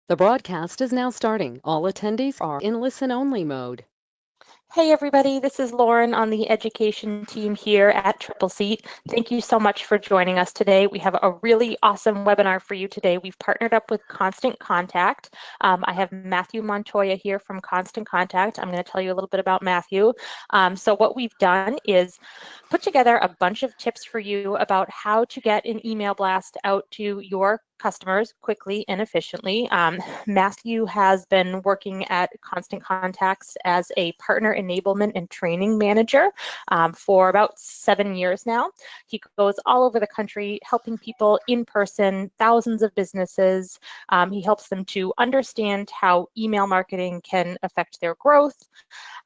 The broadcast is now starting. All attendees are in listen-only mode. Hey everybody, this is Lauren on the education team here at Tripleseat. Thank you so much for joining us today. We have a really awesome webinar for you today. We've partnered up with Constant Contact. I have Matthew Montoya here from Constant Contact. I'm going to tell you a little bit about Matthew. So what we've done is put together a bunch of tips for you about how to get an email blast out to your customers quickly and efficiently. Matthew has been working at Constant Contacts as a partner enablement and training manager for about 7 years now. He goes all over the country helping people in person, thousands of businesses. He helps them to understand how email marketing can affect their growth,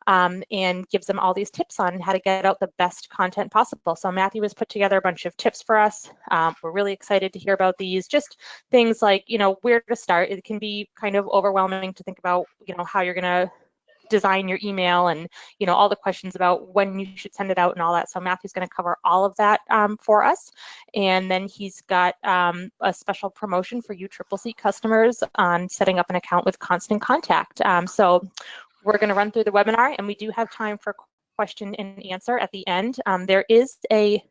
and gives them all these tips on how to get out the best content possible. So Matthew has put together a bunch of tips for us. We're really excited to hear about these. Just things like, where to start. It can be kind of overwhelming to think about, how you're going to design your email and, all the questions about when you should send it out and all that. So Matthew's going to cover all of that for us. And then he's got a special promotion for you Tripleseat customers on setting up an account with Constant Contact. So we're going to run through the webinar, and we do have time for question and answer at the end. There is a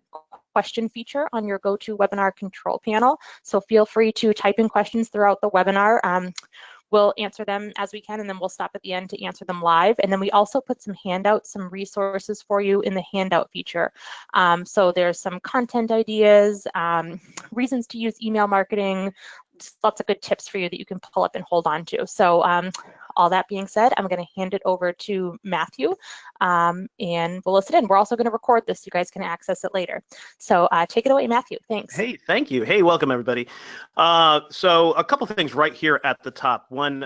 question feature on your GoToWebinar control panel, so feel free to type in questions throughout the webinar. We'll answer them as we can, and then we'll stop at the end to answer them live. And then we also put some handouts, some resources for you in the handout feature. So there's some content ideas, reasons to use email marketing, just lots of good tips for you that you can pull up and hold on to. So all that being said, I'm going to hand it over to Matthew, and we'll listen in. We're also going to record this so you guys can access it later. So take it away, Matthew. Thanks. Hey, thank you. Hey, welcome, everybody. So a couple things right here at the top. One,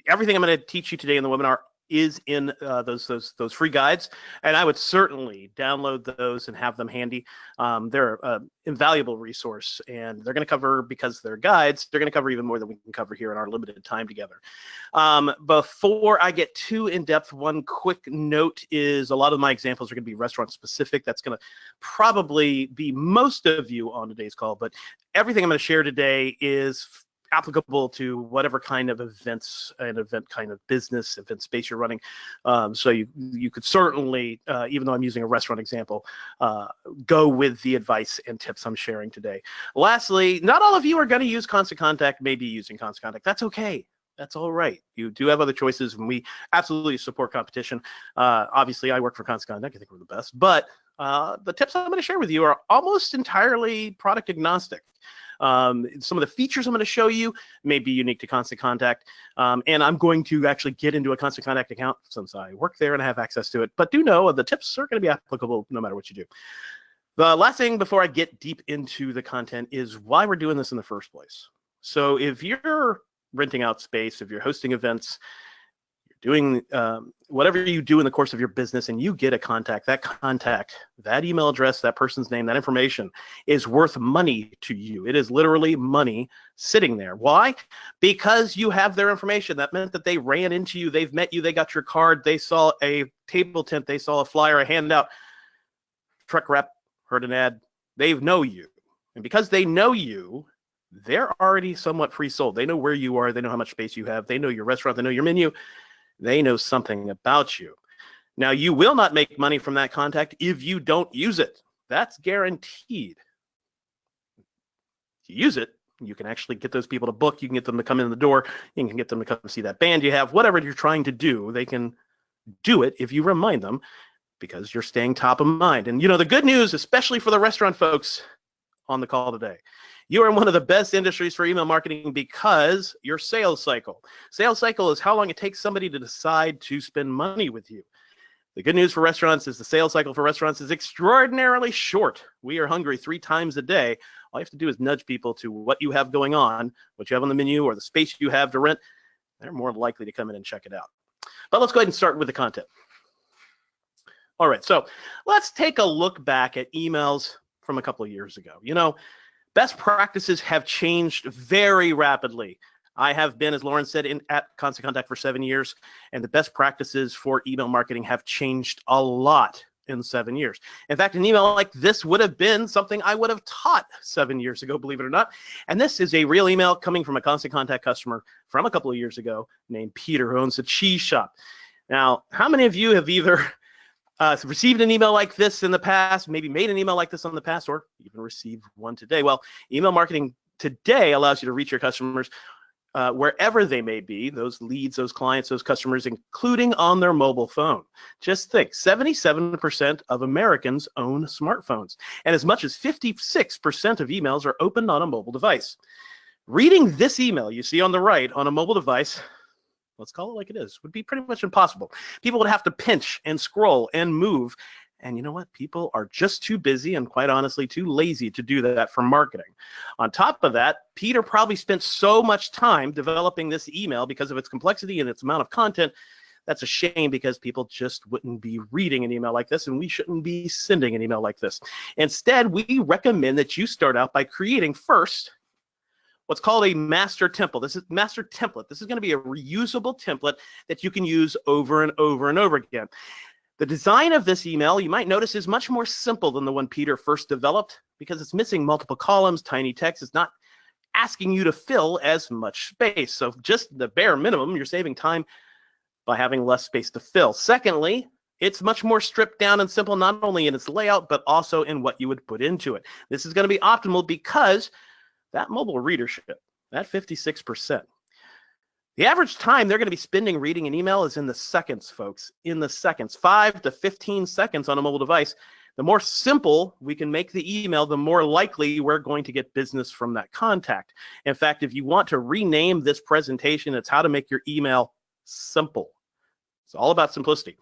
everything I'm going to teach you today in the webinar is in those free guides, and I would certainly download those and have them handy. They're an invaluable resource, and they're going to cover, because they're guides, they're going to cover even more than we can cover here in our limited time together. Before I get too in-depth, one quick note is a lot of my examples are going to be restaurant specific. That's going to probably be most of you on today's call, but everything I'm going to share today is applicable to whatever kind of events and event kind of business, event space you're running. So you could certainly, even though I'm using a restaurant example, go with the advice and tips I'm sharing today. Lastly, not all of you are going to use Constant Contact, maybe using Constant Contact. That's okay. That's all right. You do have other choices, and we absolutely support competition. Obviously, I work for Constant Contact. I think we're the best. But the tips I'm going to share with you are almost entirely product agnostic. Some of the features I'm going to show you may be unique to Constant Contact, and I'm going to actually get into a Constant Contact account since I work there and I have access to it. But do know the tips are going to be applicable no matter what you do. The last thing before I get deep into the content is why we're doing this in the first place. So if you're renting out space, if you're hosting events, doing whatever you do in the course of your business, and you get a contact, that email address, that person's name, that information is worth money to you. It is literally money sitting there. Why? Because you have their information. That meant that they ran into you, they've met you, they got your card, they saw a table tent, they saw a flyer, a handout, truck rep, heard an ad, they know you. And because they know you, they're already somewhat pre-sold. They know where you are, they know how much space you have, they know your restaurant, they know your menu, they know something about you. Now, you will not make money from that contact if you don't use it. That's guaranteed. If you use it, you can actually get those people to book. You can get them to come in the door. You can get them to come see that band you have. Whatever you're trying to do, they can do it if you remind them, because you're staying top of mind. And, the good news, especially for the restaurant folks on the call today, you are in one of the best industries for email marketing because your sales cycle. Sales cycle is how long it takes somebody to decide to spend money with you. The good news for restaurants is the sales cycle for restaurants is extraordinarily short. We are hungry 3 times a day. All you have to do is nudge people to what you have going on, what you have on the menu, or the space you have to rent. They're more likely to come in and check it out. But let's go ahead and start with the content. All right, so let's take a look back at emails from a couple of years ago. Best practices have changed very rapidly. I have been, as Lauren said, at Constant Contact for 7 years, and the best practices for email marketing have changed a lot in 7 years. In fact, an email like this would have been something I would have taught 7 years ago, believe it or not. And this is a real email coming from a Constant Contact customer from a couple of years ago named Peter, who owns a cheese shop. Now, how many of you have either received an email like this in the past, maybe made an email like this in the past, or even received one today? Well, email marketing today allows you to reach your customers wherever they may be, those leads, those clients, those customers, including on their mobile phone. Just think, 77% of Americans own smartphones, and as much as 56% of emails are opened on a mobile device. Reading this email you see on the right on a mobile device, let's call it like it is, would be pretty much impossible. People would have to pinch and scroll and move. And you know what? People are just too busy and, quite honestly, too lazy to do that for marketing. On top of that, Peter probably spent so much time developing this email because of its complexity and its amount of content. That's a shame, because people just wouldn't be reading an email like this, and we shouldn't be sending an email like this. Instead, we recommend that you start out by creating first what's called a master template. This is master template. This is going to be a reusable template that you can use over and over and over again. The design of this email, you might notice, is much more simple than the one Peter first developed, because it's missing multiple columns, tiny text. It's not asking you to fill as much space. So just the bare minimum, you're saving time by having less space to fill. Secondly, it's much more stripped down and simple, not only in its layout, but also in what you would put into it. This is going to be optimal because that mobile readership, that 56%, the average time they're going to be spending reading an email is in the seconds, folks, in the seconds, 5 to 15 seconds on a mobile device. The more simple we can make the email, the more likely we're going to get business from that contact. In fact, if you want to rename this presentation, it's how to make your email simple. It's all about simplicity.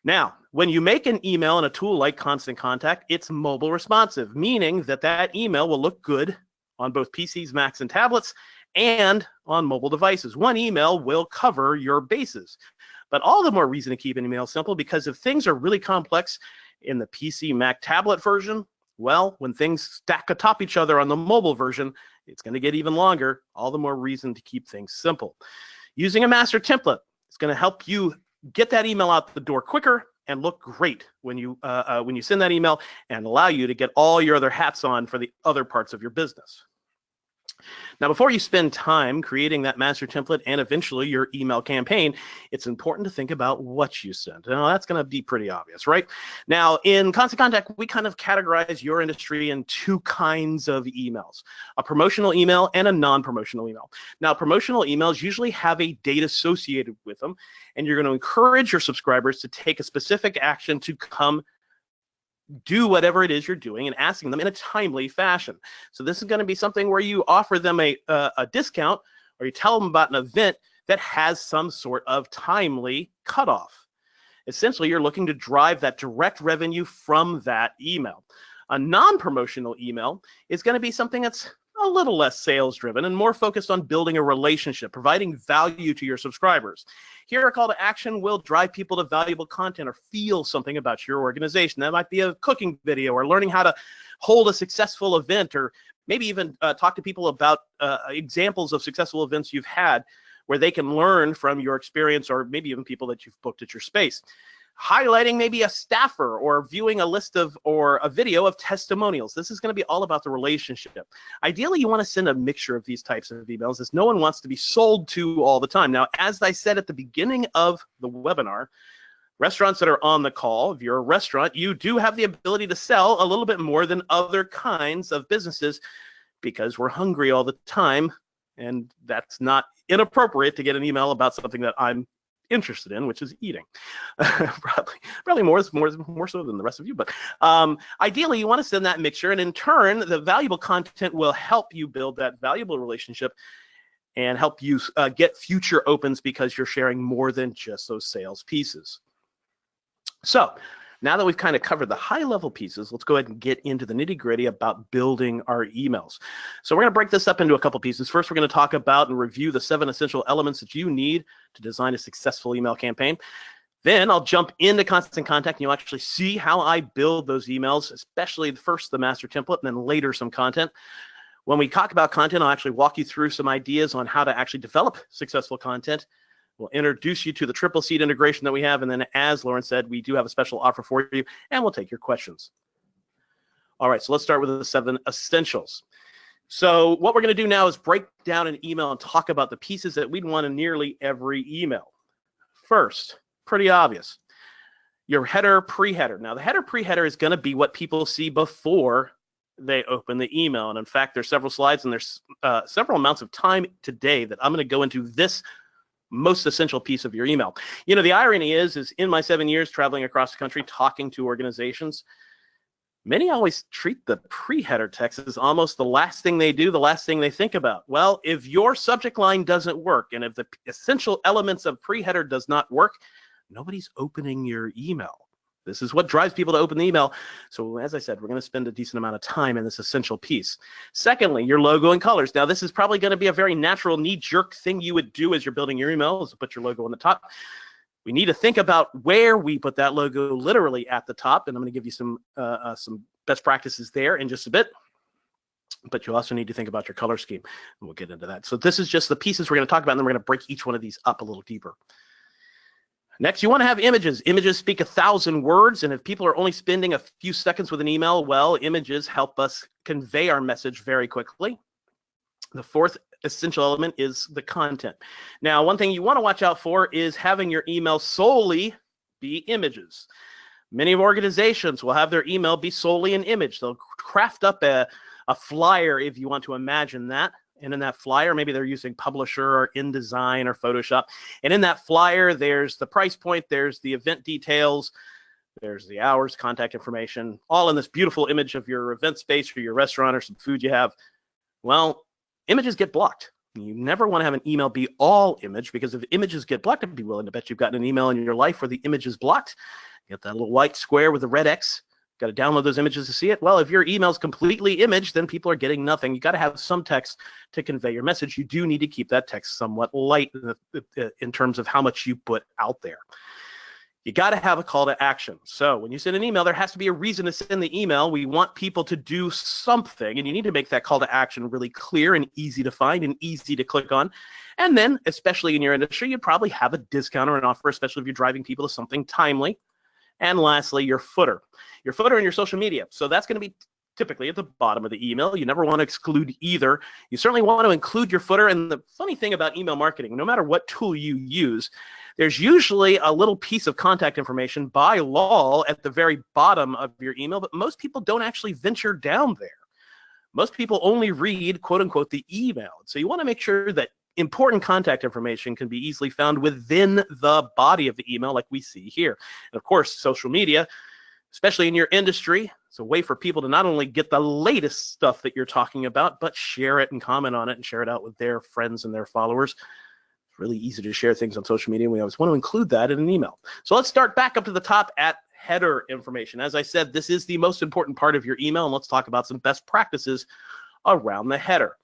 Now, when you make an email in a tool like Constant Contact, it's mobile responsive, meaning that that email will look good on both PCs, Macs, and tablets, and on mobile devices. One email will cover your bases. But all the more reason to keep an email simple, because if things are really complex in the PC, Mac, tablet version, well, when things stack atop each other on the mobile version, it's going to get even longer. All the more reason to keep things simple. Using a master template is going to help you get that email out the door quicker and look great when you send that email, and allow you to get all your other hats on for the other parts of your business. Now, before you spend time creating that master template and eventually your email campaign, it's important to think about what you send. Now, that's going to be pretty obvious, right? Now, in Constant Contact, we kind of categorize your industry in two kinds of emails: a promotional email and a non-promotional email. Now, promotional emails usually have a date associated with them, and you're going to encourage your subscribers to take a specific action to come do whatever it is you're doing, and asking them in a timely fashion. So this is going to be something where you offer them a discount, or you tell them about an event that has some sort of timely cutoff. Essentially, you're looking to drive that direct revenue from that email. A non-promotional email is going to be something that's a little less sales driven and more focused on building a relationship, providing value to your subscribers. Here, a call to action will drive people to valuable content or feel something about your organization. That might be a cooking video, or learning how to hold a successful event, or maybe even talk to people about examples of successful events you've had, where they can learn from your experience, or maybe even people that you've booked at your space. Highlighting maybe a staffer, or viewing a list of, or a video of testimonials. This is going to be all about the relationship. Ideally, you want to send a mixture of these types of emails, as no one wants to be sold to all the time. Now, as I said at the beginning of the webinar, restaurants that are on the call, if you're a restaurant, you do have the ability to sell a little bit more than other kinds of businesses, because we're hungry all the time, and that's not inappropriate to get an email about something that I'm interested in, which is eating. probably more so than the rest of you, but ideally you want to send that mixture, and in turn the valuable content will help you build that valuable relationship and help you get future opens, because you're sharing more than just those sales pieces. So now that we've kind of covered the high level pieces, let's go ahead and get into the nitty gritty about building our emails. So we're going to break this up into a couple pieces. First, we're going to talk about and review the 7 essential elements that you need to design a successful email campaign. Then I'll jump into Constant Contact, and you'll actually see how I build those emails, especially first the master template, and then later some content. When we talk about content, I'll actually walk you through some ideas on how to actually develop successful content. We'll introduce you to the Tripleseat integration that we have. And then, as Lauren said, we do have a special offer for you, and we'll take your questions. All right, so let's start with the 7 essentials. So what we're going to do now is break down an email and talk about the pieces that we'd want in nearly every email. First, pretty obvious, your header, pre-header. Now, the header, pre-header is going to be what people see before they open the email. And in fact, there's several slides and there's several amounts of time today that I'm going to go into this most essential piece of your email. You know, the irony is in my 7 years traveling across the country, talking to organizations, many always treat the pre-header text as almost the last thing they do, the last thing they think about. Well, if your subject line doesn't work, and if the essential elements of pre-header does not work, nobody's opening your email. This is what drives people to open the email. So as I said, we're going to spend a decent amount of time in this essential piece. Secondly, your logo and colors. Now, this is probably going to be a very natural knee-jerk thing you would do as you're building your email, is to put your logo on the top. We need to think about where we put that logo literally at the top, and I'm going to give you some best practices there in just a bit. But you also need to think about your color scheme, and we'll get into that. So this is just the pieces we're going to talk about, and then we're going to break each one of these up a little deeper. Next, you want to have images. Images speak 1,000 words, and if people are only spending a few seconds with an email, well, images help us convey our message very quickly. The 4th essential element is the content. Now, one thing you want to watch out for is having your email solely be images. Many organizations will have their email be solely an image. They'll craft up a flyer, if you want to imagine that. And in that flyer, maybe they're using Publisher or InDesign or Photoshop. And in that flyer, there's the price point, there's the event details, there's the hours, contact information, all in this beautiful image of your event space or your restaurant or some food you have. Well, images get blocked. You never want to have an email be all image, because if images get blocked, I'd be willing to bet you've gotten an email in your life where the image is blocked. You get that little white square with the red X. Got to download those images to see it. Well, if your email is completely image, then people are getting nothing. You got to have some text to convey your message. You do need to keep that text somewhat light in terms of how much you put out there. You got to have a call to action. So when you send an email, there has to be a reason to send the email. We want people to do something, and you need to make that call to action really clear and easy to find and easy to click on. And then, especially in your industry, you probably have a discount or an offer, especially if you're driving people to something timely. And lastly, your footer. Your footer and your social media. So that's going to be typically at the bottom of the email. You never want to exclude either. You certainly want to include your footer. And the funny thing about email marketing, no matter what tool you use, there's usually a little piece of contact information by law at the very bottom of your email, but most people don't actually venture down there. Most people only read, quote unquote, the email. So you want to make sure that important contact information can be easily found within the body of the email, like we see here. And of course, social media, especially in your industry, it's a way for people to not only get the latest stuff that you're talking about, but share it and comment on it and share it out with their friends and their followers. It's really easy to share things on social media, and we always want to include that in an email. So let's start back up to the top at header information. As I said, this is the most important part of your email, and let's talk about some best practices around the header.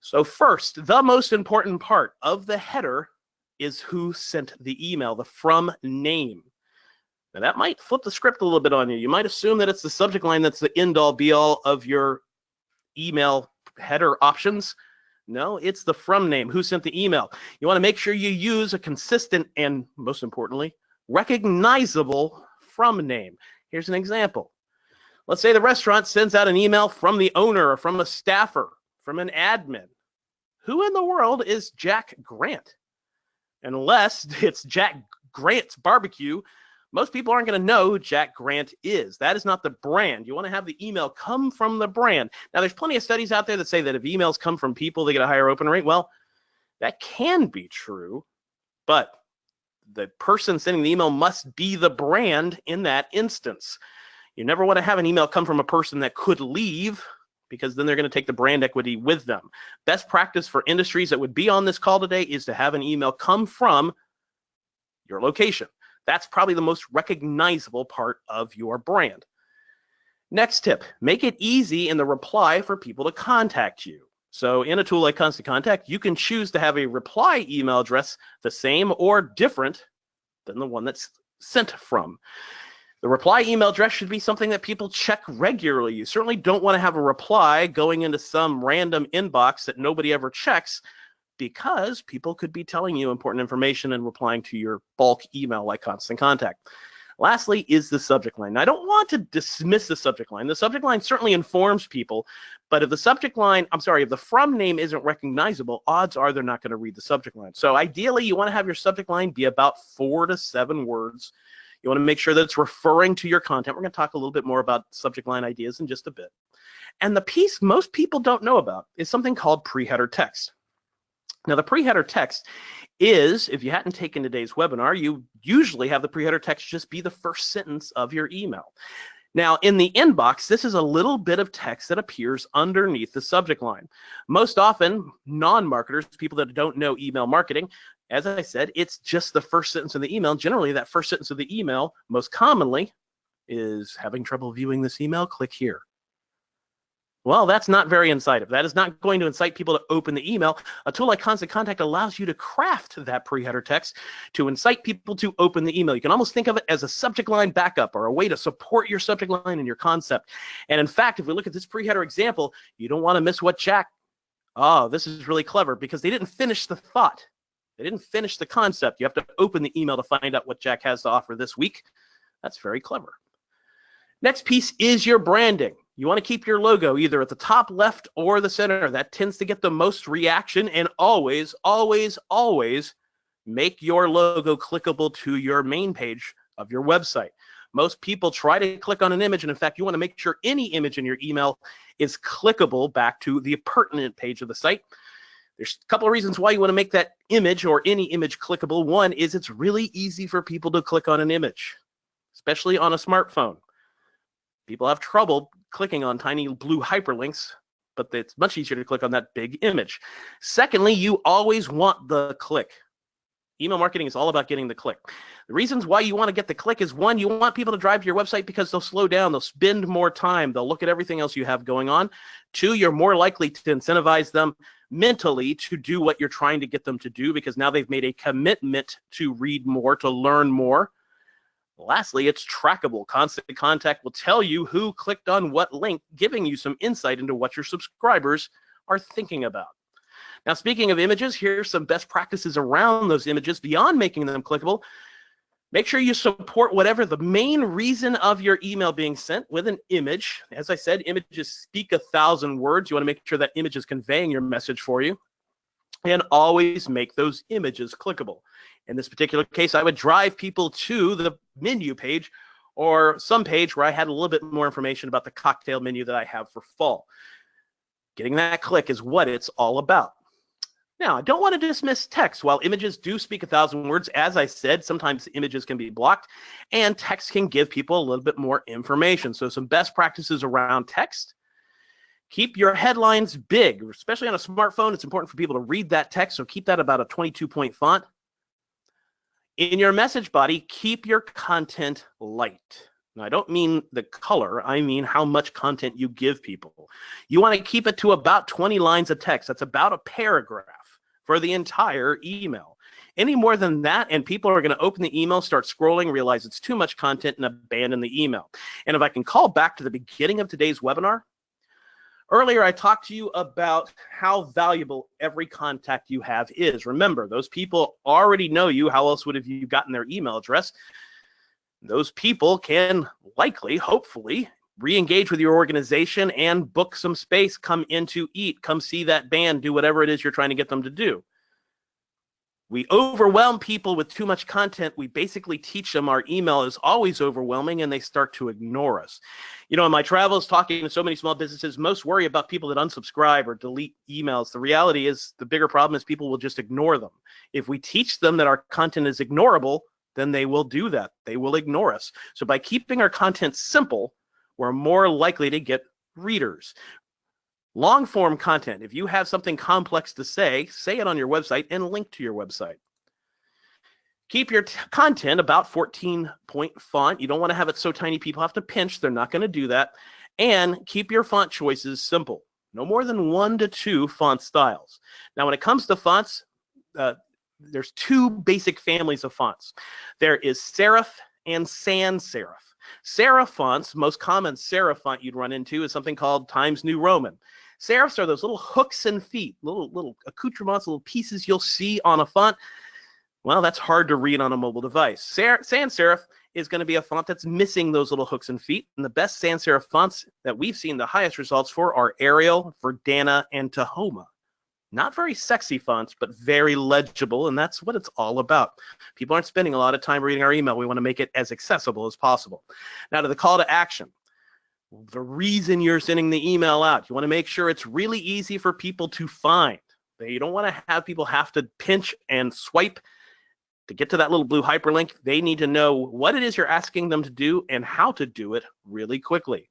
So first, the most important part of the header is who sent the email, the from name. Now that might flip the script a little bit on you. You might assume that it's the subject line that's the end-all be-all of your email header options. No, it's the from name, who sent the email. You want to make sure you use a consistent and, most importantly, recognizable from name. Here's an example. Let's say the restaurant sends out an email from the owner or from a staffer, from an admin. Who in the world is Jack Grant? Unless it's Jack Grant's Barbecue, most people aren't going to know who Jack Grant is. That is not the brand. You want to have the email come from the brand. Now, there's plenty of studies out there that say that if emails come from people, they get a higher open rate. Well, that can be true, but the person sending the email must be the brand in that instance. You never want to have an email come from a person that could leave, because then they're going to take the brand equity with them. Best practice for industries that would be on this call today is to have an email come from your location. That's probably the most recognizable part of your brand. Next tip, make it easy in the reply for people to contact you. So in a tool like Constant Contact, you can choose to have a reply email address the same or different than the one that's sent from. The reply email address should be something that people check regularly. You certainly don't want to have a reply going into some random inbox that nobody ever checks, because people could be telling you important information and replying to your bulk email like Constant Contact. Lastly is the subject line. Now, I don't want to dismiss the subject line. The subject line certainly informs people, but if the subject line, if the from name isn't recognizable, odds are they're not going to read the subject line. So ideally, you want to have your subject line be about 4 to 7 words. You want to make sure that it's referring to your content. We're going to talk a little bit more about subject line ideas in just a bit. And the piece most people don't know about is something called pre-header text. Now, the pre-header text is, if you hadn't taken today's webinar, you usually have the pre-header text just be the first sentence of your email. Now, in the inbox, this is a little bit of text that appears underneath the subject line. Most often, non-marketers, people that don't know email marketing, as I said, it's just the first sentence of the email. Generally, that first sentence of the email, most commonly, is having trouble viewing this email, click here. Well, that's not very incisive. That is not going to incite people to open the email. A tool like Constant Contact allows you to craft that pre-header text to incite people to open the email. You can almost think of it as a subject line backup or a way to support your subject line and your concept. And in fact, if we look at this pre-header example, you don't want to miss what this is really clever because they didn't finish the thought. They didn't finish the concept. You have to open the email to find out what Jack has to offer this week. That's very clever. Next piece is your branding. You want to keep your logo either at the top left or the center. That tends to get the most reaction, and always, always, always make your logo clickable to your main page of your website. Most people try to click on an image, and in fact, you want to make sure any image in your email is clickable back to the pertinent page of the site. There's a couple of reasons why you want to make that image or any image clickable. One is it's really easy for people to click on an image, especially on a smartphone. People have trouble clicking on tiny blue hyperlinks, but it's much easier to click on that big image. Secondly, you always want the click. Email marketing is all about getting the click. The reasons why you want to get the click is, one, you want people to drive to your website because they'll slow down, they'll spend more time, they'll look at everything else you have going on. Two, you're more likely to incentivize them mentally to do what you're trying to get them to do because now they've made a commitment to read more, to learn more. Lastly, it's trackable. Constant Contact will tell you who clicked on what link, giving you some insight into what your subscribers are thinking about. Now, speaking of images, here's some best practices around those images beyond making them clickable. Make sure you support whatever the main reason of your email being sent with an image. As I said, images speak 1,000 words. You want to make sure that image is conveying your message for you. And always make those images clickable. In this particular case, I would drive people to the menu page or some page where I had a little bit more information about the cocktail menu that I have for fall. Getting that click is what it's all about. Now, I don't want to dismiss text. While images do speak 1,000 words, as I said, sometimes images can be blocked, and text can give people a little bit more information. So some best practices around text. Keep your headlines big, especially on a smartphone. It's important for people to read that text, so keep that about a 22-point font. In your message body, keep your content light. Now, I don't mean the color. I mean how much content you give people. You want to keep it to about 20 lines of text. That's about a paragraph for the entire email. Any more than that, and people are going to open the email, start scrolling, realize it's too much content, and abandon the email. And if I can call back to the beginning of today's webinar, earlier, I talked to you about how valuable every contact you have is. Remember, those people already know you. How else would have you gotten their email address? Those people can likely, hopefully, re-engage with your organization and book some space, come in to eat, come see that band, do whatever it is you're trying to get them to do. We overwhelm people with too much content. We basically teach them our email is always overwhelming, and they start to ignore us. You know, in my travels, talking to so many small businesses, most worry about people that unsubscribe or delete emails. The reality is the bigger problem is people will just ignore them. If we teach them that our content is ignorable, then they will do that. They will ignore us. So by keeping our content simple, we're more likely to get readers. Long form content. If you have something complex to say it on your website and link to your website. Keep your content about 14-point font. You don't want to have it so tiny people have to pinch. They're not going to do that. And keep your font choices simple. No more than 1 to 2 font styles. Now, when it comes to fonts, there's 2 basic families of fonts. There is serif and sans serif. Serif fonts, most common serif font you'd run into is something called Times New Roman. Serifs are those little hooks and feet, little accoutrements, little pieces you'll see on a font. Well, that's hard to read on a mobile device. Sans serif is going to be a font that's missing those little hooks and feet. And the best sans serif fonts that we've seen the highest results for are Arial, Verdana, and Tahoma. Not very sexy fonts, but very legible, and that's what it's all about. People aren't spending a lot of time reading our email. We want to make it as accessible as possible. Now to the call to action. The reason you're sending the email out, you want to make sure it's really easy for people to find. You don't want to have people have to pinch and swipe to get to that little blue hyperlink. They need to know what it is you're asking them to do and how to do it really quickly.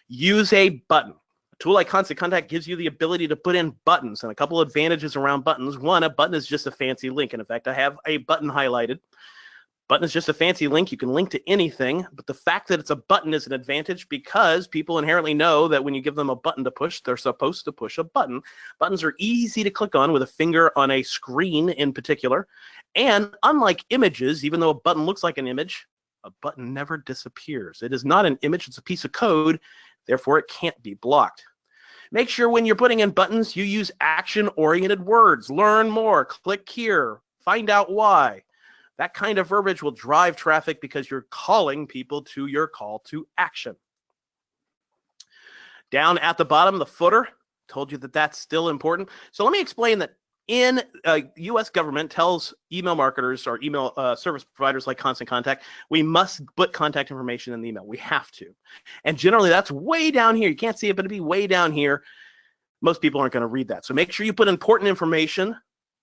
Use a button. A tool like Constant Contact gives you the ability to put in buttons, and a couple advantages around buttons. One, a button is just a fancy link. And in fact, I have a button highlighted. Button is just a fancy link. You can link to anything, but the fact that it's a button is an advantage because people inherently know that when you give them a button to push, they're supposed to push a button. Buttons are easy to click on with a finger on a screen in particular. And unlike images, even though a button looks like an image, a button never disappears. It is not an image, it's a piece of code, therefore it can't be blocked. Make sure when you're putting in buttons, you use action-oriented words. Learn more, click here, find out why. That kind of verbiage will drive traffic because you're calling people to your call to action. Down at the bottom, the footer, told you that that's still important. So let me explain that in U.S. government tells email marketers or email service providers like Constant Contact, we must put contact information in the email. We have to. And generally, that's way down here. You can't see it, but it'd be way down here. Most people aren't going to read that. So make sure you put important information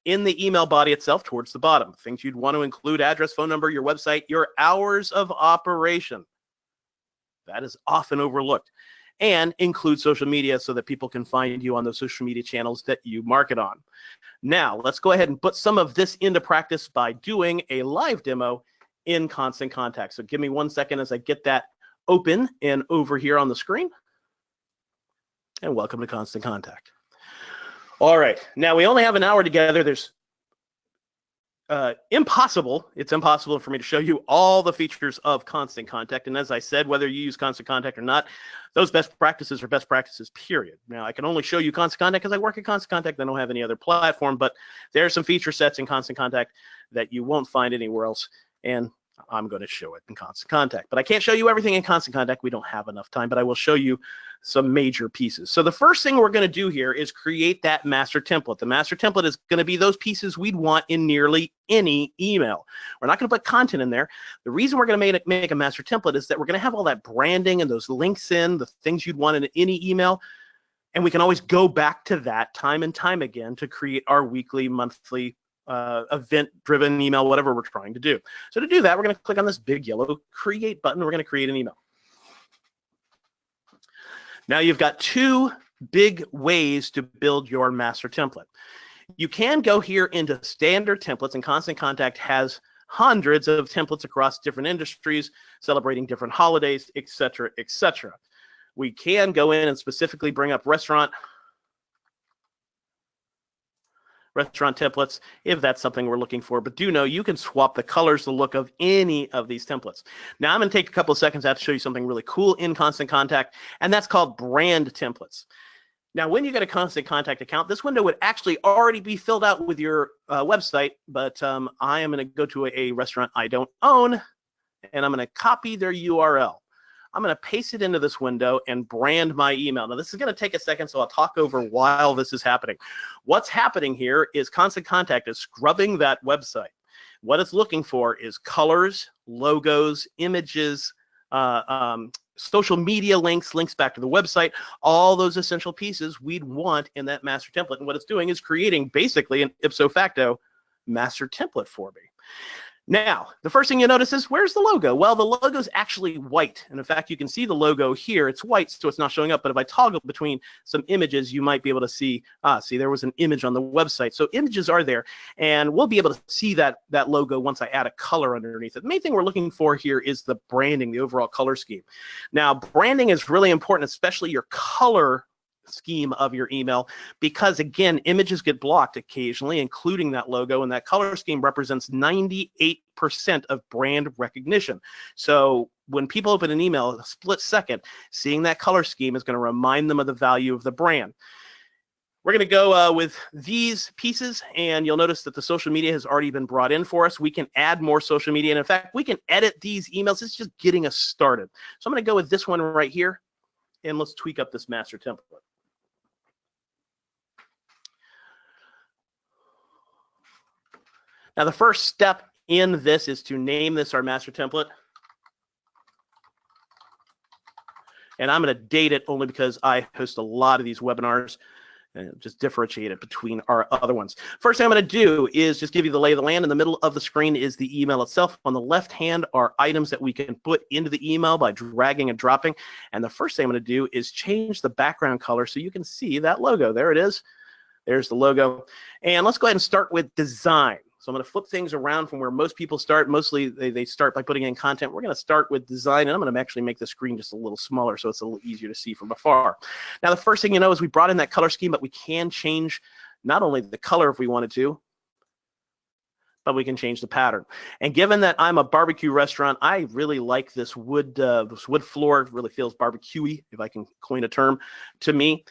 in the email body itself towards the bottom. Things you'd want to include: address, phone number, your website, your hours of operation. That is often overlooked. And include social media so that people can find you on those social media channels that you market on. Now, let's go ahead and put some of this into practice by doing a live demo in Constant Contact. So give me 1 second as I get that open and over here on the screen. And welcome to Constant Contact. All right, now we only have an hour together. It's impossible for me to show you all the features of Constant Contact. And as I said, whether you use Constant Contact or not, those best practices are best practices, period. Now, I can only show you Constant Contact because I work at Constant Contact. I don't have any other platform, but there are some feature sets in Constant Contact that you won't find anywhere else. And I'm going to show it in Constant Contact. But I can't show you everything in Constant Contact. We don't have enough time, but I will show you some major pieces. So the first thing we're going to do here is create that master template. The master template is going to be those pieces we'd want in nearly any email. We're not going to put content in there. The reason we're going to make a master template is that we're going to have all that branding and those links in, the things you'd want in any email. And we can always go back to that time and time again to create our weekly, monthly, event-driven email, whatever we're trying to do. So to do that, we're going to click on this big yellow create button. We're going to create an email. Now you've got two big ways to build your master template. You can go here into standard templates, and Constant Contact has hundreds of templates across different industries, celebrating different holidays, etc., etc. We can go in and specifically bring up restaurant templates if that's something we're looking for. But do know you can swap the colors, the look of any of these templates. Now I'm going to take a couple of seconds out to show you something really cool in Constant Contact, and that's called brand templates. Now, when you get a Constant Contact account, this window would actually already be filled out with your website, but I am going to go to a restaurant I don't own, and I'm going to copy their URL. I'm going to paste it into this window and brand my email. Now, this is going to take a second, so I'll talk over while this is happening. What's happening here is Constant Contact is scrubbing that website. What it's looking for is colors, logos, images, social media links, links back to the website, all those essential pieces we'd want in that master template. And what it's doing is creating basically an ipso facto master template for me. Now, the first thing you notice is, where's the logo? Well, the logo is actually white. And in fact, you can see the logo here. It's white, so it's not showing up. But if I toggle between some images, you might be able to see, see, there was an image on the website. So images are there, and we'll be able to see that logo once I add a color underneath it. The main thing we're looking for here is the branding, the overall color scheme. Now, branding is really important, especially your color scheme of your email, because again, images get blocked occasionally, including that logo, and that color scheme represents 98% of brand recognition. So when people open an email, a split second, seeing that color scheme is going to remind them of the value of the brand. We're going to go with these pieces, and you'll notice that the social media has already been brought in for us. We can add more social media, and in fact, we can edit these emails. It's just getting us started. So I'm going to go with this one right here, and let's tweak up this master template. Now, the first step in this is to name this our master template. And I'm going to date it only because I host a lot of these webinars and just differentiate it between our other ones. First thing I'm going to do is just give you the lay of the land. In the middle of the screen is the email itself. On the left hand are items that we can put into the email by dragging and dropping. And the first thing I'm going to do is change the background color so you can see that logo. There it is. There's the logo. And let's go ahead and start with design. So I'm going to flip things around from where most people start. Mostly they start by putting in content. We're going to start with design, and I'm going to actually make the screen just a little smaller so it's a little easier to see from afar. Now, the first thing you know is we brought in that color scheme, but we can change not only the color if we wanted to, but we can change the pattern. And given that I'm a barbecue restaurant, I really like this wood floor. It really feels barbecuey, if I can coin a term, to me.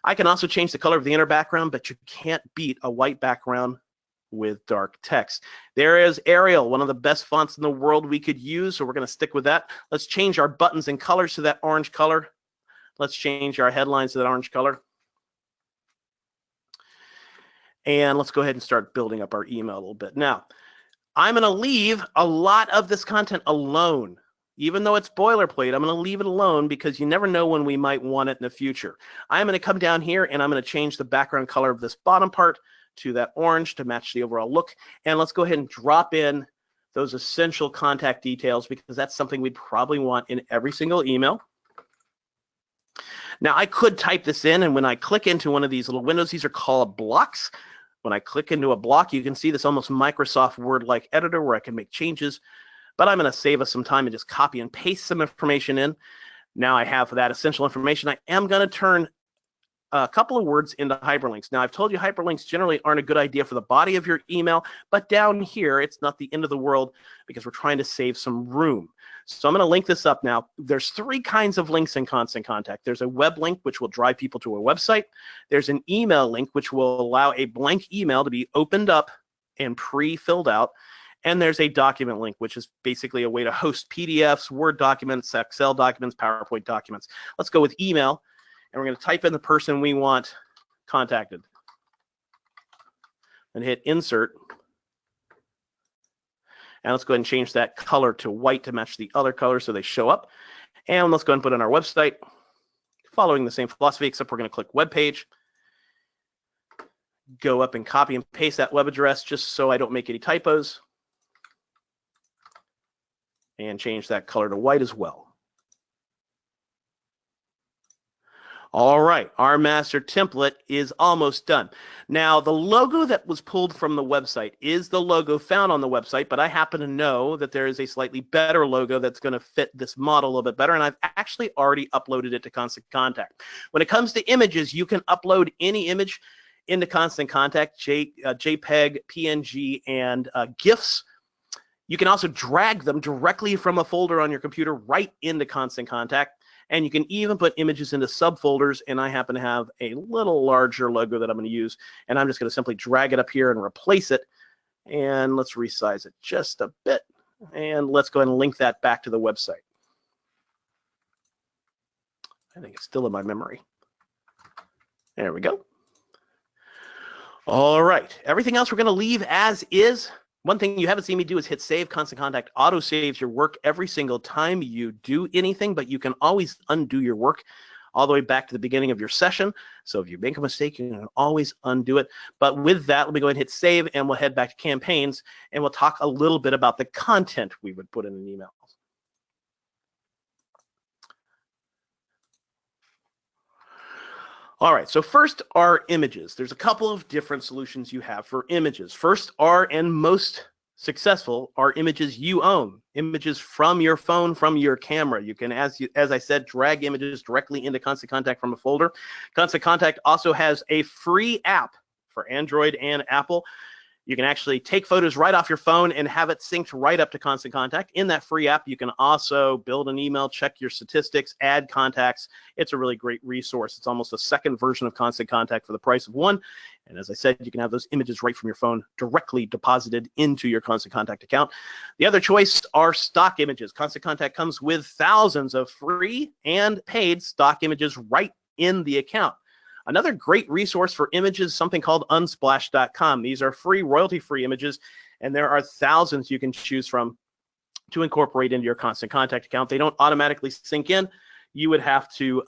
I can also change the color of the inner background, but you can't beat a white background with dark text. There is Arial, one of the best fonts in the world we could use, so we're going to stick with that. Let's change our buttons and colors to that orange color. Let's change our headlines to that orange color. And let's go ahead and start building up our email a little bit. Now, I'm going to leave a lot of this content alone. Even though it's boilerplate, I'm going to leave it alone because you never know when we might want it in the future. I'm going to come down here and I'm going to change the background color of this bottom part to that orange to match the overall look. And let's go ahead and drop in those essential contact details because that's something we'd probably want in every single email. Now, I could type this in, and when I click into one of these little windows, these are called blocks. When I click into a block, you can see this almost Microsoft Word-like editor where I can make changes. But I'm going to save us some time and just copy and paste some information in. Now I have that essential information. I am going to turn a couple of words into hyperlinks. Now, I've told you hyperlinks generally aren't a good idea for the body of your email, but down here, it's not the end of the world because we're trying to save some room. So I'm going to link this up now. There's three kinds of links in Constant Contact. There's a web link, which will drive people to a website. There's an email link, which will allow a blank email to be opened up and pre-filled out. And there's a document link, which is basically a way to host PDFs, Word documents, Excel documents, PowerPoint documents. Let's go with email. And we're going to type in the person we want contacted. And hit insert. And let's go ahead and change that color to white to match the other color so they show up. And let's go ahead and put in our website, following the same philosophy, except we're going to click web page. Go up and copy and paste that web address just so I don't make any typos. And change that color to white as well. All right, our master template is almost done. Now, the logo that was pulled from the website is the logo found on the website, but I happen to know that there is a slightly better logo that's going to fit this model a little bit better, and I've actually already uploaded it to Constant Contact. When it comes to images, you can upload any image into Constant Contact, JPEG, PNG, and GIFs. You can also drag them directly from a folder on your computer right into Constant Contact. And you can even put images into subfolders, and I happen to have a little larger logo that I'm going to use, and I'm just going to simply drag it up here and replace it. And let's resize it just a bit, and let's go ahead and link that back to the website. I think it's still in my memory. There we go. All right, everything else we're going to leave as is. One thing you haven't seen me do is hit save. Constant Contact auto saves your work every single time you do anything, but you can always undo your work all the way back to the beginning of your session. So if you make a mistake, you can always undo it. But with that, let me go ahead and hit save, and we'll head back to campaigns, and we'll talk a little bit about the content we would put in an email. All right, so first are images. There's a couple of different solutions you have for images. First are, and most successful are images you own, images from your phone, from your camera. You can, as I said, drag images directly into Constant Contact from a folder. Constant Contact also has a free app for Android and Apple. You can actually take photos right off your phone and have it synced right up to Constant Contact. In that free app, you can also build an email, check your statistics, add contacts. It's a really great resource. It's almost a second version of Constant Contact for the price of one. And as I said, you can have those images right from your phone directly deposited into your Constant Contact account. The other choice are stock images. Constant Contact comes with thousands of free and paid stock images right in the account. Another great resource for images is something called unsplash.com. These are free, royalty-free images, and there are thousands you can choose from to incorporate into your Constant Contact account. They don't automatically sync in. You would have to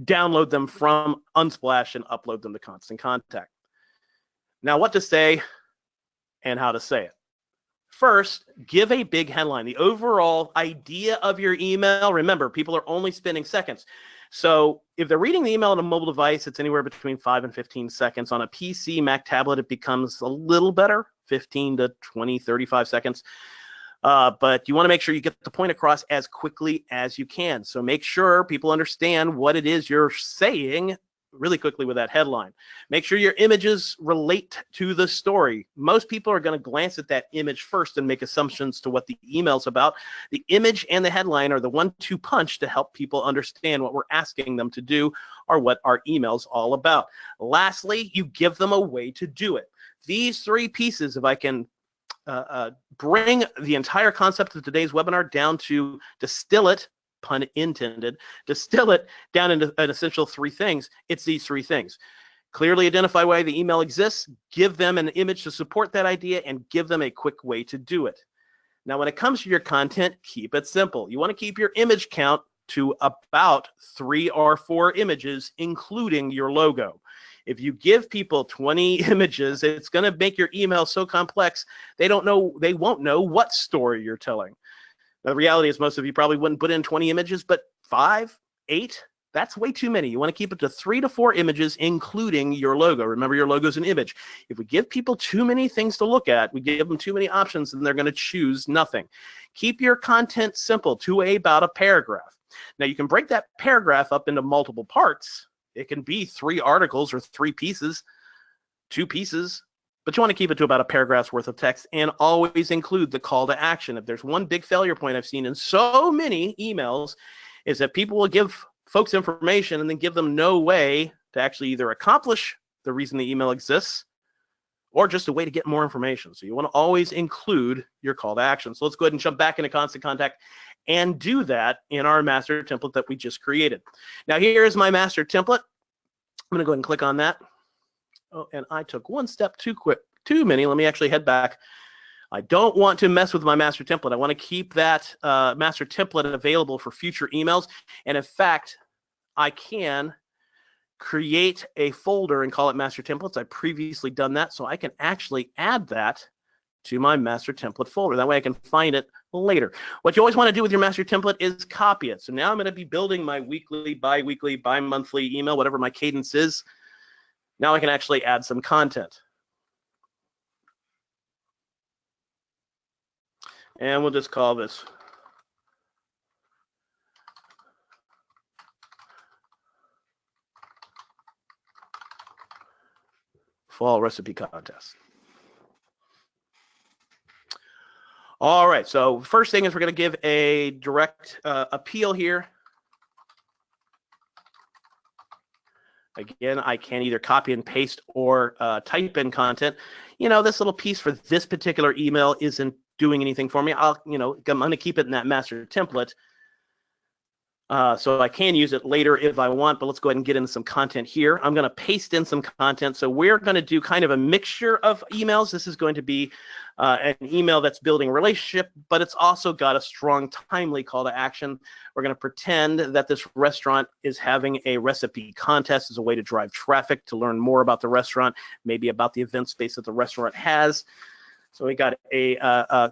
download them from Unsplash and upload them to Constant Contact. Now, what to say and how to say it. First, give a big headline. The overall idea of your email, remember, people are only spending seconds. So if they're reading the email on a mobile device, it's anywhere between 5 and 15 seconds. On a PC, Mac tablet, it becomes a little better, 15 to 20, 35 seconds. But you want to make sure you get the point across as quickly as you can. So make sure people understand what it is you're saying really quickly with that headline. Make sure your images relate to the story. Most people are going to glance at that image first and make assumptions to what the email's about. The image and the headline are the 1-2 punch to help people understand what we're asking them to do or what our email's all about. Lastly, you give them a way to do it. These three pieces, if I can bring the entire concept of today's webinar down to distill it, pun intended, distill it down into an essential three things, it's these three things. Clearly identify why the email exists, give them an image to support that idea, and give them a quick way to do it. Now, when it comes to your content, keep it simple. You want to keep your image count to about 3 or 4 images, including your logo. If you give people 20 images, it's going to make your email so complex, they won't know what story you're telling. Now, the reality is most of you probably wouldn't put in 20 images, but 5, 8, that's way too many. You want to keep it to 3 to 4 images, including your logo. Remember, your logo is an image. If we give people too many things to look at, we give them too many options, and they're going to choose nothing. Keep your content simple to about a paragraph. Now, you can break that paragraph up into multiple parts. It can be 3 articles or 3 pieces, 2 pieces. But you want to keep it to about a paragraph's worth of text and always include the call to action. If there's one big failure point I've seen in so many emails is that people will give folks information and then give them no way to actually either accomplish the reason the email exists or just a way to get more information. So you want to always include your call to action. So let's go ahead and jump back into Constant Contact and do that in our master template that we just created. Now, here is my master template. I'm going to go ahead and click on that. Oh, and I took one step too many. Let me actually head back. I don't want to mess with my master template. I want to keep that master template available for future emails. And in fact, I can create a folder and call it master templates. I've previously done that, so I can actually add that to my master template folder. That way I can find it later. What you always want to do with your master template is copy it. So now I'm going to be building my weekly, bi-weekly, bi-monthly email, whatever my cadence is. Now I can actually add some content. And we'll just call this Fall Recipe Contest. All right, so first thing is we're going to give a direct appeal here. Again, I can either copy and paste or type in content. You know, this little piece for this particular email isn't doing anything for me. I'm going to keep it in that master template. So I can use it later if I want, but let's go ahead and get into some content here. I'm going to paste in some content. So we're going to do kind of a mixture of emails. This is going to be an email that's building a relationship, but it's also got a strong, timely call to action. We're going to pretend that this restaurant is having a recipe contest as a way to drive traffic, to learn more about the restaurant, maybe about the event space that the restaurant has. So we got a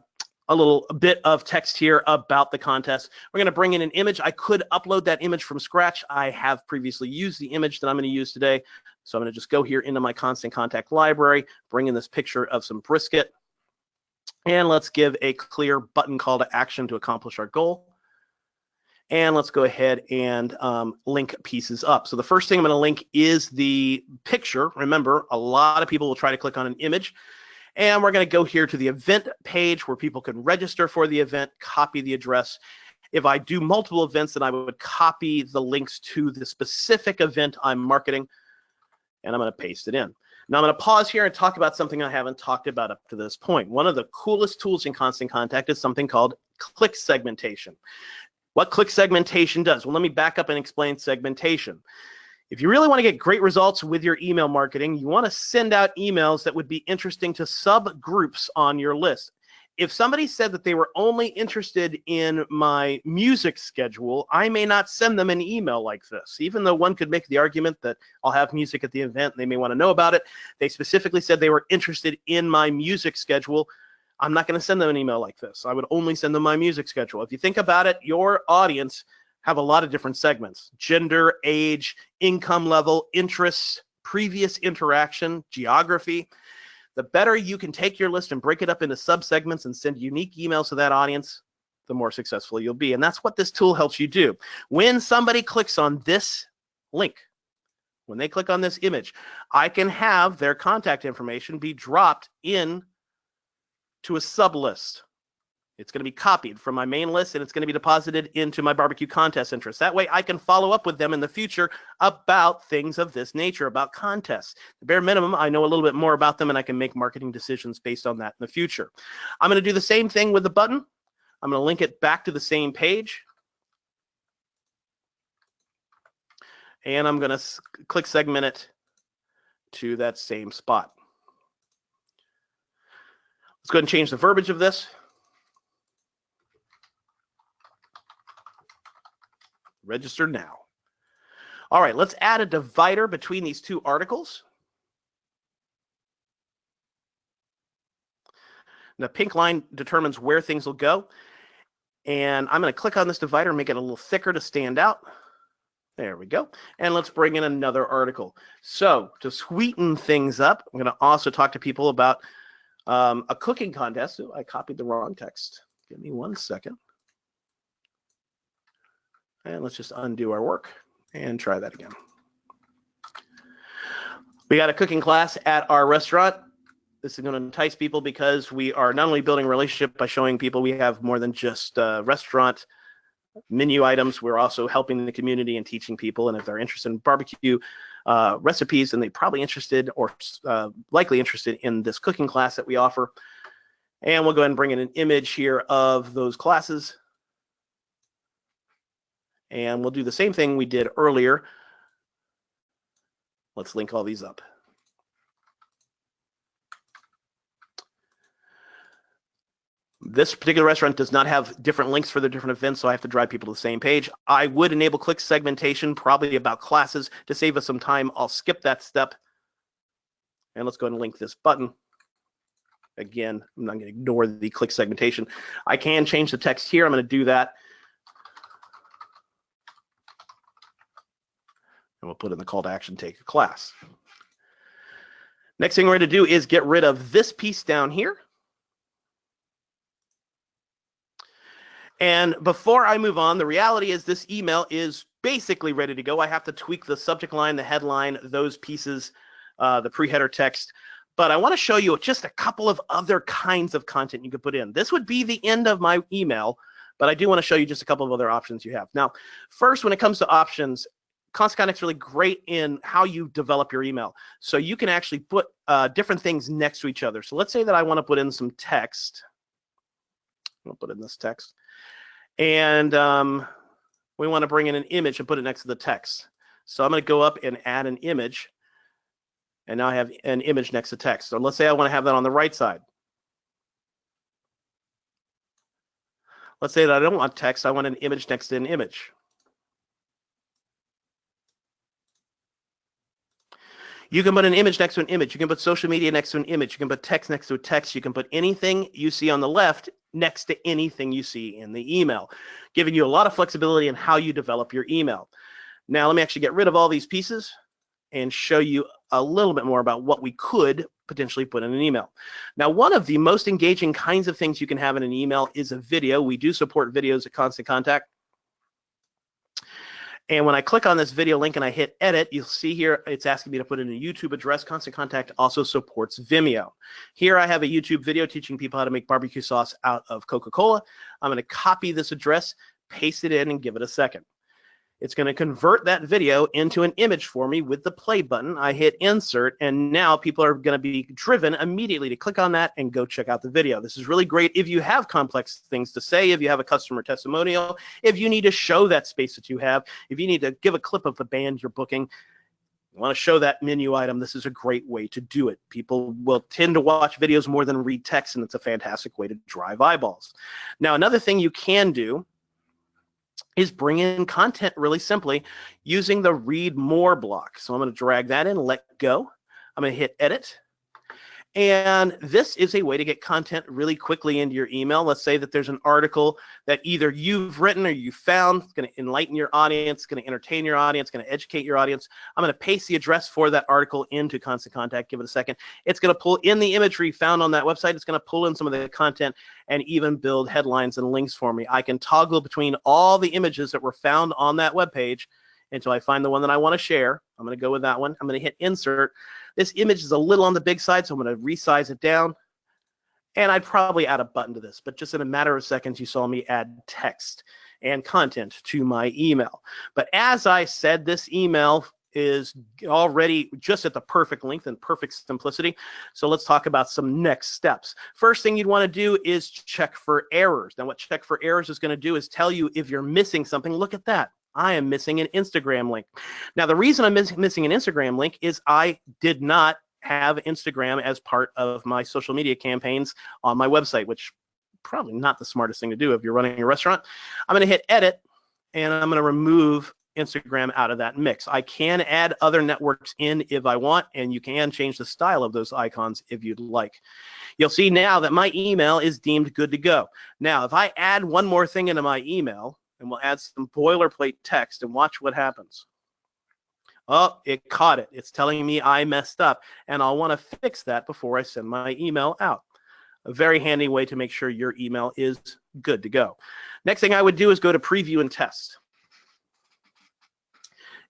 little bit of text here about the contest. We're going to bring in an image. I could upload that image from scratch. I have previously used the image that I'm going to use today. So I'm going to just go here into my Constant Contact library, bring in this picture of some brisket. And let's give a clear button call to action to accomplish our goal. And let's go ahead and link pieces up. So the first thing I'm going to link is the picture. Remember, a lot of people will try to click on an image. And we're going to go here to the event page where people can register for the event, copy the address. If I do multiple events, then I would copy the links to the specific event I'm marketing, and I'm going to paste it in. Now I'm going to pause here and talk about something I haven't talked about up to this point. One of the coolest tools in Constant Contact is something called click segmentation. What click segmentation does? Well, let me back up and explain segmentation. If you really want to get great results with your email marketing, you want to send out emails that would be interesting to subgroups on your list. If somebody said that they were only interested in my music schedule, I may not send them an email like this. Even though one could make the argument that I'll have music at the event and they may want to know about it, they specifically said they were interested in my music schedule. I'm not going to send them an email like this. I would only send them my music schedule. If you think about it, your audience have a lot of different segments: gender, age, income level, interests, previous interaction, geography. The better you can take your list and break it up into subsegments and send unique emails to that audience, the more successful you'll be. And that's what this tool helps you do. When somebody clicks on this link, when they click on this image, I can have their contact information be dropped in to a sub list. It's going to be copied from my main list and it's going to be deposited into my barbecue contest interest. That way I can follow up with them in the future about things of this nature, about contests. The bare minimum, I know a little bit more about them and I can make marketing decisions based on that in the future. I'm going to do the same thing with the button. I'm going to link it back to the same page. And I'm going to click segment it to that same spot. Let's go ahead and change the verbiage of this. Register now. All right, let's add a divider between these two articles. The pink line determines where things will go. And I'm going to click on this divider and make it a little thicker to stand out. There we go. And let's bring in another article. So to sweeten things up, I'm going to also talk to people about a cooking contest. Ooh, I copied the wrong text. Give me 1 second. And let's just undo our work and try that again. We got a cooking class at our restaurant. This is going to entice people because we are not only building a relationship by showing people we have more than just restaurant menu items, we're also helping the community and teaching people. And if they're interested in barbecue recipes, then they're probably interested or likely interested in this cooking class that we offer. And we'll go ahead and bring in an image here of those classes. And we'll do the same thing we did earlier. Let's link all these up. This particular restaurant does not have different links for the different events, so I have to drive people to the same page. I would enable click segmentation, probably about classes. To save us some time, I'll skip that step. And let's go ahead and link this button. Again, I'm not going to ignore the click segmentation. I can change the text here. I'm going to do that. And we'll put in the call to action, take a class. Next thing we're going to do is get rid of this piece down here. And before I move on, the reality is this email is basically ready to go. I have to tweak the subject line, the headline, those pieces, the pre-header text. But I want to show you just a couple of other kinds of content you could put in. This would be the end of my email, but I do want to show you just a couple of other options you have. Now, first, when it comes to options, Constant Contact's really great in how you develop your email. So you can actually put different things next to each other. So let's say that I want to put in some text. I'll put in this text. And we want to bring in an image and put it next to the text. So I'm going to go up and add an image. And now I have an image next to text. So let's say I want to have that on the right side. Let's say that I don't want text. I want an image next to an image. You can put an image next to an image. You can put social media next to an image. You can put text next to a text. You can put anything you see on the left next to anything you see in the email, giving you a lot of flexibility in how you develop your email. Now, let me actually get rid of all these pieces and show you a little bit more about what we could potentially put in an email. Now, one of the most engaging kinds of things you can have in an email is a video. We do support videos at Constant Contact. And when I click on this video link and I hit edit, you'll see here it's asking me to put in a YouTube address. Constant Contact also supports Vimeo. Here I have a YouTube video teaching people how to make barbecue sauce out of Coca-Cola. I'm going to copy this address, paste it in, and give it a second. It's going to convert that video into an image for me with the play button. I hit insert, and now people are going to be driven immediately to click on that and go check out the video. This is really great if you have complex things to say, if you have a customer testimonial, if you need to show that space that you have, if you need to give a clip of the band you're booking, you want to show that menu item, this is a great way to do it. People will tend to watch videos more than read text, and it's a fantastic way to drive eyeballs. Now, another thing you can do is bring in content really simply using the read more block. So I'm going to drag that in, let go. I'm going to hit edit. And this is a way to get content really quickly into your email. Let's say that there's an article that either you've written or you found. It's going to enlighten your audience, going to entertain your audience, going to educate your audience. I'm going to paste the address for that article into Constant Contact. Give it a second. It's going to pull in the imagery found on that website. It's going to pull in some of the content and even build headlines and links for me. I can toggle between all the images that were found on that web page until I find the one that I want to share. I'm going to go with that one. I'm going to hit insert. This image is a little on the big side, so I'm going to resize it down. And I'd probably add a button to this, but just in a matter of seconds, you saw me add text and content to my email. But as I said, this email is already just at the perfect length and perfect simplicity. So let's talk about some next steps. First thing you'd want to do is check for errors. Now, what check for errors is going to do is tell you if you're missing something. Look at that. I am missing an Instagram link. Now, the reason I'm missing an Instagram link is I did not have Instagram as part of my social media campaigns on my website, which probably not the smartest thing to do if you're running a restaurant. I'm going to hit edit, and I'm going to remove Instagram out of that mix. I can add other networks in if I want, and you can change the style of those icons if you'd like. You'll see now that my email is deemed good to go. Now, if I add one more thing into my email, and we'll add some boilerplate text and watch what happens. Oh, it caught it. It's telling me I messed up, and I'll want to fix that before I send my email out. A very handy way to make sure your email is good to go. Next thing I would do is go to preview and test.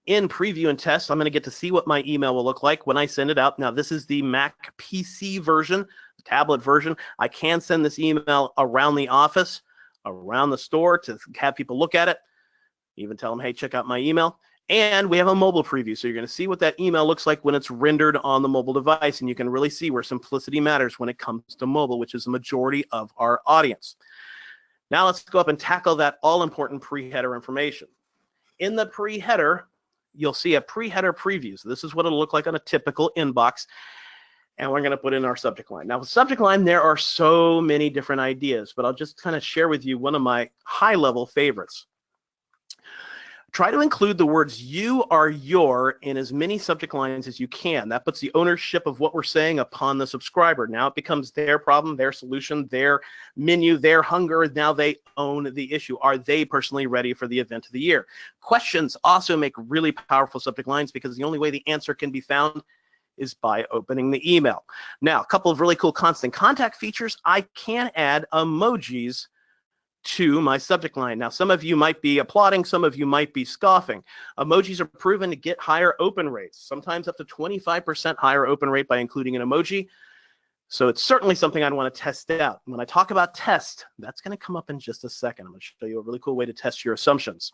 In preview and test, I'm going to get to see what my email will look like when I send it out. Now, this is the Mac PC version, the tablet version. I can send this email around the office, around the store to have people look at it, even tell them, hey, check out my email. And we have a mobile preview, so you're going to see what that email looks like when it's rendered on the mobile device, and you can really see where simplicity matters when it comes to mobile, which is the majority of our audience. Now let's go up and tackle that all-important pre-header information. In the pre-header, you'll see a pre-header preview. So this is what it'll look like on a typical inbox. And we're going to put in our subject line. Now, with subject line, there are so many different ideas, but I'll just kind of share with you one of my high-level favorites. Try to include the words you or your in as many subject lines as you can. That puts the ownership of what we're saying upon the subscriber. Now it becomes their problem, their solution, their menu, their hunger. Now they own the issue. Are they personally ready for the event of the year? Questions also make really powerful subject lines because the only way the answer can be found is by opening the email. Now, a couple of really cool Constant Contact features. I can add emojis to my subject line. Now, some of you might be applauding, some of you might be scoffing. Emojis are proven to get higher open rates, sometimes up to 25% higher open rate by including an emoji. So it's certainly something I'd want to test out. When I talk about test, that's going to come up in just a second. I'm going to show you a really cool way to test your assumptions.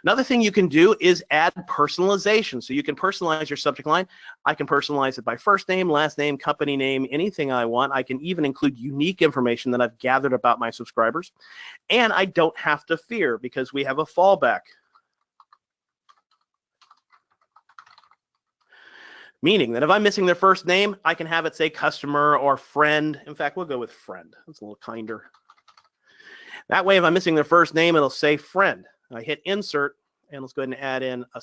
Another thing you can do is add personalization. So you can personalize your subject line. I can personalize it by first name, last name, company name, anything I want. I can even include unique information that I've gathered about my subscribers. And I don't have to fear because we have a fallback. Meaning that if I'm missing their first name, I can have it say customer or friend. In fact, we'll go with friend. That's a little kinder. That way, if I'm missing their first name, it'll say friend. I hit insert, and let's go ahead and add in a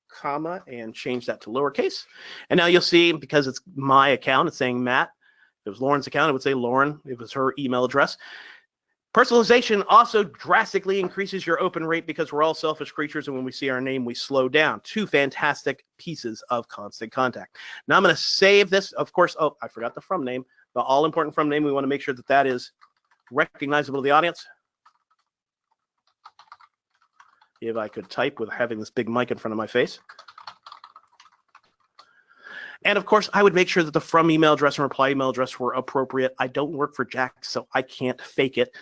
comma and change that to lowercase. And now you'll see, because it's my account, it's saying Matt. If it was Lauren's account, it would say Lauren. If it was her email address. Personalization also drastically increases your open rate because we're all selfish creatures, and when we see our name, we slow down. Two fantastic pieces of Constant Contact. Now I'm going to save this. Of course, oh, I forgot the from name. The all-important from name. We want to make sure that that is recognizable to the audience. If I could type with having this big mic in front of my face. And of course, I would make sure that the from email address and reply email address were appropriate. I don't work for Jack, so I can't fake it.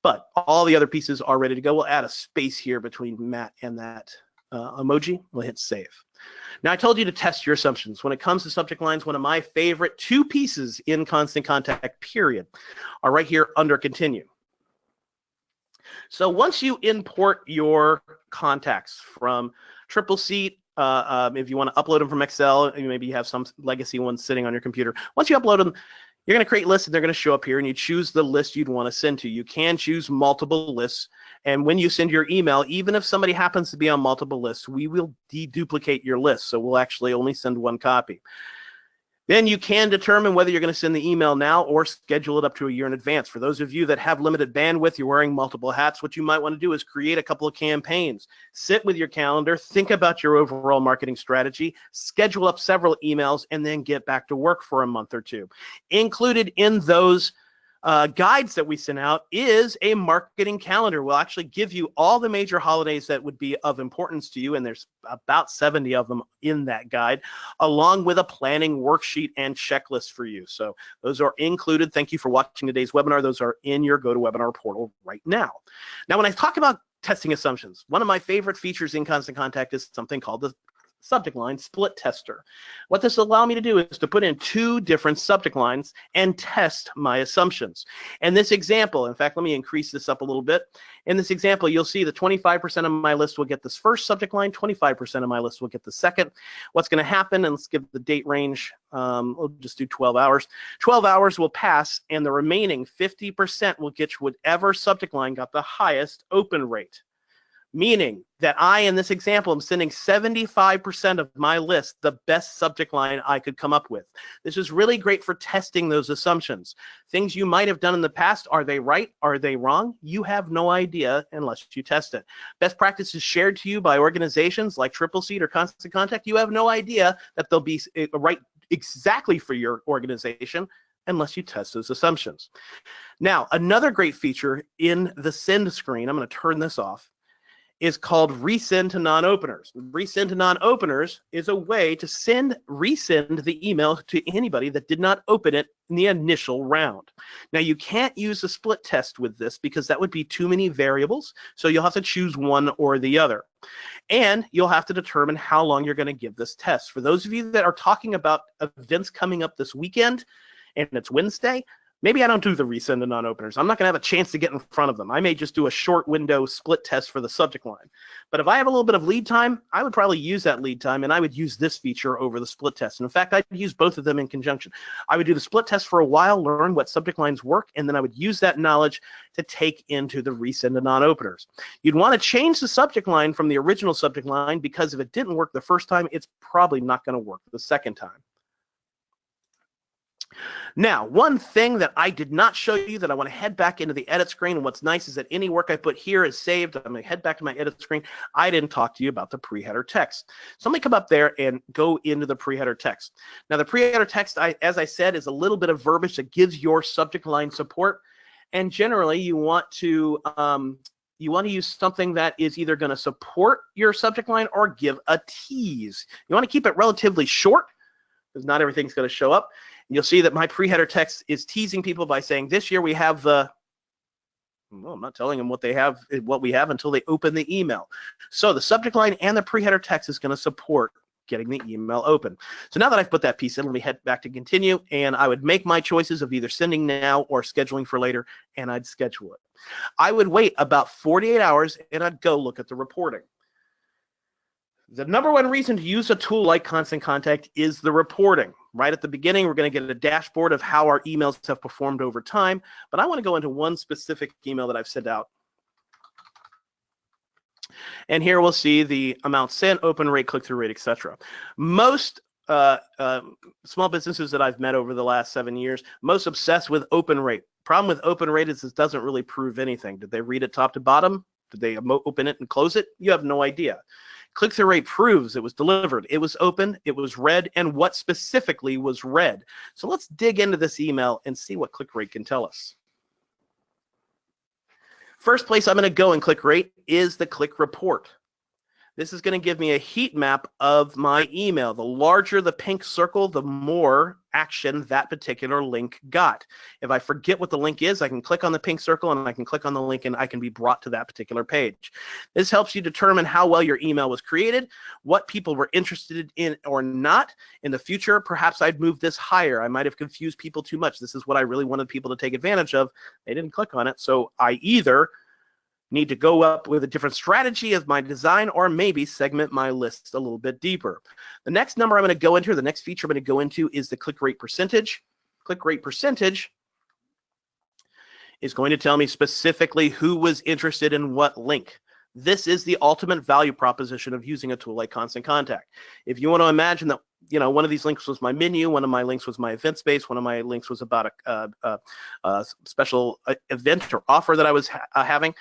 But all the other pieces are ready to go. We'll add a space here between Matt and that emoji. We'll hit save. Now, I told you to test your assumptions. When it comes to subject lines, one of my favorite two pieces in Constant Contact, period, are right here under continue. So once you import your contacts from Tripleseat, if you want to upload them from Excel, maybe you have some legacy ones sitting on your computer. Once you upload them, you're going to create lists, and they're going to show up here, and you choose the list you'd want to send to. You can choose multiple lists, and when you send your email, even if somebody happens to be on multiple lists, we will deduplicate your list, so we'll actually only send one copy. Then you can determine whether you're going to send the email now or schedule it up to a year in advance. For those of you that have limited bandwidth, you're wearing multiple hats, what you might want to do is create a couple of campaigns. Sit with your calendar, think about your overall marketing strategy, schedule up several emails, and then get back to work for a month or two. Included in those guides that we send out is a marketing calendar. We'll actually give you all the major holidays that would be of importance to you, and there's about 70 of them in that guide, along with a planning worksheet and checklist for you. So those are included. Thank you for watching today's webinar. Those are in your GoToWebinar portal right now. Now, when I talk about testing assumptions, one of my favorite features in Constant Contact is something called the subject line split tester. What this will allow me to do is to put in two different subject lines and test my assumptions. In this example, in fact, let me increase this up a little bit. In this example, you'll see that 25% of my list will get this first subject line, 25% of my list will get the second. What's going to happen, and let's give the date range, we'll just do 12 hours. 12 hours will pass, and the remaining 50% will get whatever subject line got the highest open rate. Meaning that I, in this example, am sending 75% of my list the best subject line I could come up with. This is really great for testing those assumptions. Things you might have done in the past, are they right? Are they wrong? You have no idea unless you test it. Best practices shared to you by organizations like Tripleseat or Constant Contact, you have no idea that they'll be right exactly for your organization unless you test those assumptions. Now, another great feature in the send screen, I'm going to turn this off, is called resend to non-openers. Resend to non-openers is a way to resend the email to anybody that did not open it in the initial round. Now, you can't use a split test with this because that would be too many variables, so you'll have to choose one or the other. And you'll have to determine how long you're going to give this test. For those of you that are talking about events coming up this weekend, and it's Wednesday, maybe I don't do the resend to non-openers. I'm not going to have a chance to get in front of them. I may just do a short window split test for the subject line. But if I have a little bit of lead time, I would probably use that lead time, and I would use this feature over the split test. And in fact, I'd use both of them in conjunction. I would do the split test for a while, learn what subject lines work, and then I would use that knowledge to take into the resend to non-openers. You'd want to change the subject line from the original subject line because if it didn't work the first time, it's probably not going to work the second time. Now, one thing that I did not show you that I want to head back into the edit screen, and what's nice is that any work I put here is saved. I'm going to head back to my edit screen. I didn't talk to you about the pre-header text. So let me come up there and go into the pre-header text. Now, the pre-header text, as I said, is a little bit of verbiage that gives your subject line support. And generally, you want to use something that is either going to support your subject line or give a tease. You want to keep it relatively short because not everything's going to show up. You'll see that my pre-header text is teasing people by saying, this year we have the, well, I'm not telling them what we have until they open the email. So the subject line and the pre-header text is going to support getting the email open. So now that I've put that piece in, let me head back to continue, and I would make my choices of either sending now or scheduling for later, and I'd schedule it. I would wait about 48 hours, and I'd go look at the reporting. The number one reason to use a tool like Constant Contact is the reporting. Right at the beginning, we're going to get a dashboard of how our emails have performed over time, but I want to go into one specific email that I've sent out. And here we'll see the amount sent, open rate, click-through rate, etc. Most small businesses that I've met over the last 7 years most obsessed with open rate. Problem with open rate is it doesn't really prove anything. Did they read it top to bottom? Did they open it and close it? You have no idea. Click-through rate proves it was delivered, it was open, it was read, and what specifically was read. So let's dig into this email and see what click rate can tell us. First place I'm going to go in click rate is the click report. This is going to give me a heat map of my email. The larger the pink circle, the more action that particular link got. If I forget what the link is, I can click on the pink circle and I can click on the link and I can be brought to that particular page. This helps you determine how well your email was created, what people were interested in or not. In the future, perhaps I'd move this higher. I might have confused people too much. This is what I really wanted people to take advantage of. They didn't click on it. So I either need to go up with a different strategy of my design or maybe segment my list a little bit deeper. The next number I'm going to go into, the next feature I'm going to go into is the click rate percentage. Click rate percentage is going to tell me specifically who was interested in what link. This is the ultimate value proposition of using a tool like Constant Contact. If you want to imagine that, one of these links was my menu, one of my links was my event space, one of my links was about a special event or offer that I was having.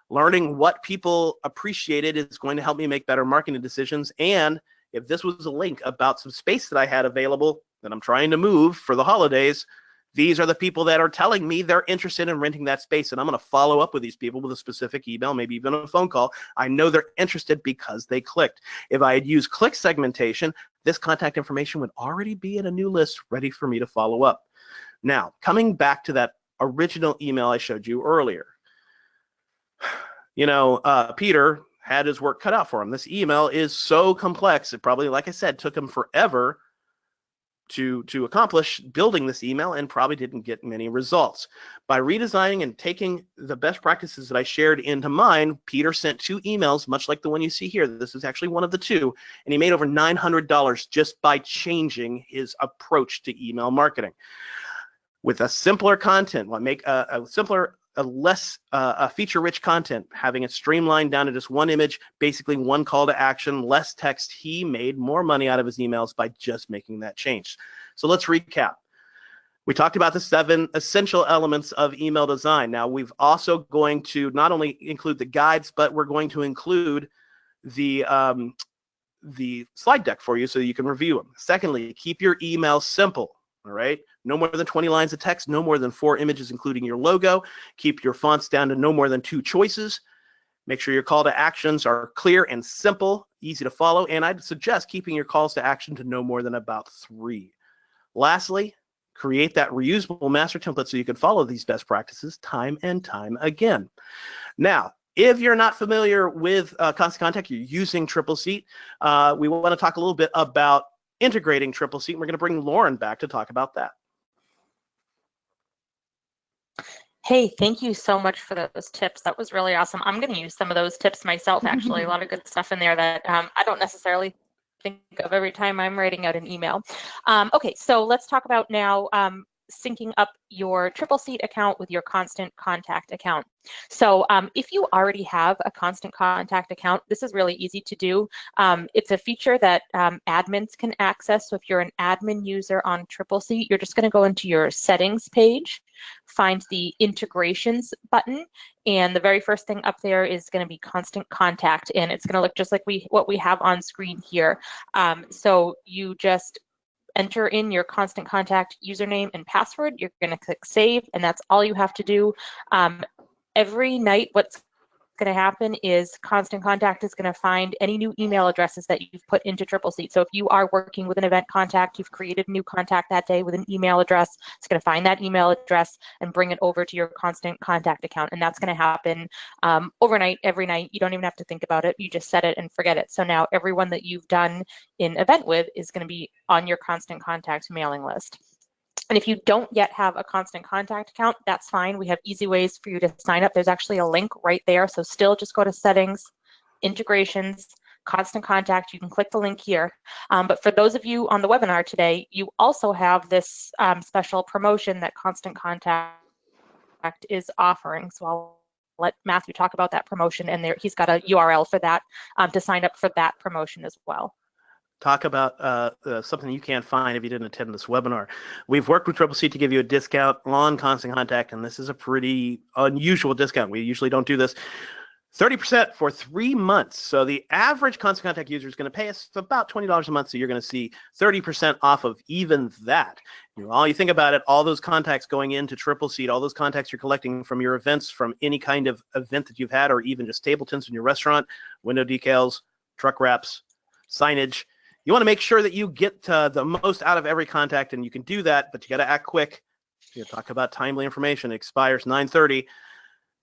Learning what people appreciated is going to help me make better marketing decisions. And if this was a link about some space that I had available that I'm trying to move for the holidays, these are the people that are telling me they're interested in renting that space. And I'm going to follow up with these people with a specific email, maybe even a phone call. I know they're interested because they clicked. If I had used click segmentation, this contact information would already be in a new list ready for me to follow up. Now, coming back to that original email I showed you earlier. Peter had his work cut out for him. This email is so complex. It probably, like I said, took him forever to accomplish building this email and probably didn't get many results. By redesigning and taking the best practices that I shared into mine, Peter sent 2 emails, much like the one you see here. This is actually one of the 2, and he made over $900 just by changing his approach to email marketing. With a simpler content, make a simpler, less feature-rich content, having it streamlined down to just one image, basically one call to action, less text. He made more money out of his emails by just making that change. So let's recap. We talked about the 7 essential elements of email design. Now, we've also going to not only include the guides, but we're going to include the slide deck for you so you can review them. Secondly, keep your email simple. All right, no more than 20 lines of text, no more than 4 images, including your logo. Keep your fonts down to no more than 2 choices. Make sure your call to actions are clear and simple, easy to follow. And I'd suggest keeping your calls to action to no more than about 3. Lastly, create that reusable master template so you can follow these best practices time and time again. Now, if you're not familiar with Constant Contact, you're using Tripleseat, we want to talk a little bit about integrating Tripleseat. We're going to bring Lauren back to talk about that. Hey, thank you so much for those tips. That was really awesome. I'm going to use some of those tips myself, actually. A lot of good stuff in there that I don't necessarily think of every time I'm writing out an email. Okay, so let's talk about now syncing up your Tripleseat account with your Constant Contact account. So if you already have a Constant Contact account, this is really easy to do. It's a feature that admins can access. So if you're an admin user on Tripleseat, you're just going to go into your settings page, find the integrations button, and the very first thing up there is going to be Constant Contact, and it's going to look just like what we have on screen here. So you just enter in your Constant Contact username and password. You're going to click save, and that's all you have to do. Every night, what's going to happen is Constant Contact is going to find any new email addresses that you've put into Tripleseat. So if you are working with an event contact, you've created a new contact that day with an email address, it's going to find that email address and bring it over to your Constant Contact account. And that's going to happen overnight, every night. You don't even have to think about it. You just set it and forget it. So now everyone that you've done an event with is going to be on your Constant Contact mailing list. And if you don't yet have a Constant Contact account, that's fine. We have easy ways for you to sign up. There's actually a link right there. So still just go to settings, integrations, Constant Contact. You can click the link here. But for those of you on the webinar today, you also have this special promotion that Constant Contact is offering. So I'll let Matthew talk about that promotion, and he's got a URL for that to sign up for that promotion as well. talk about something you can't find if you didn't attend this webinar. We've worked with Tripleseat to give you a discount on Constant Contact, and this is a pretty unusual discount. We usually don't do this. 30% for 3 months. So the average Constant Contact user is going to pay us about $20 a month. So you're going to see 30% off of even that. All you think about it, all those contacts going into Tripleseat, all those contacts you're collecting from your events, from any kind of event that you've had, or even just table tents in your restaurant, window decals, truck wraps, signage. You want to make sure that you get the most out of every contact, and you can do that, but you got to act quick. You talk about timely information. It expires 9:30.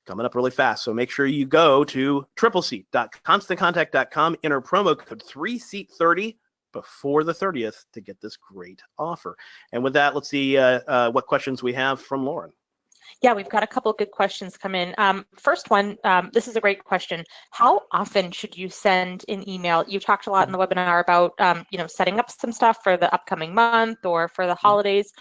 Coming up really fast. So make sure you go to tripleseat.constantcontact.com, enter promo code 3seat30 before the 30th to get this great offer. And with that, let's see what questions we have from Lauren. Yeah, we've got a couple of good questions come in. First one, this is a great question. How often should you send an email? You talked a lot in the webinar about, setting up some stuff for the upcoming month or for the holidays.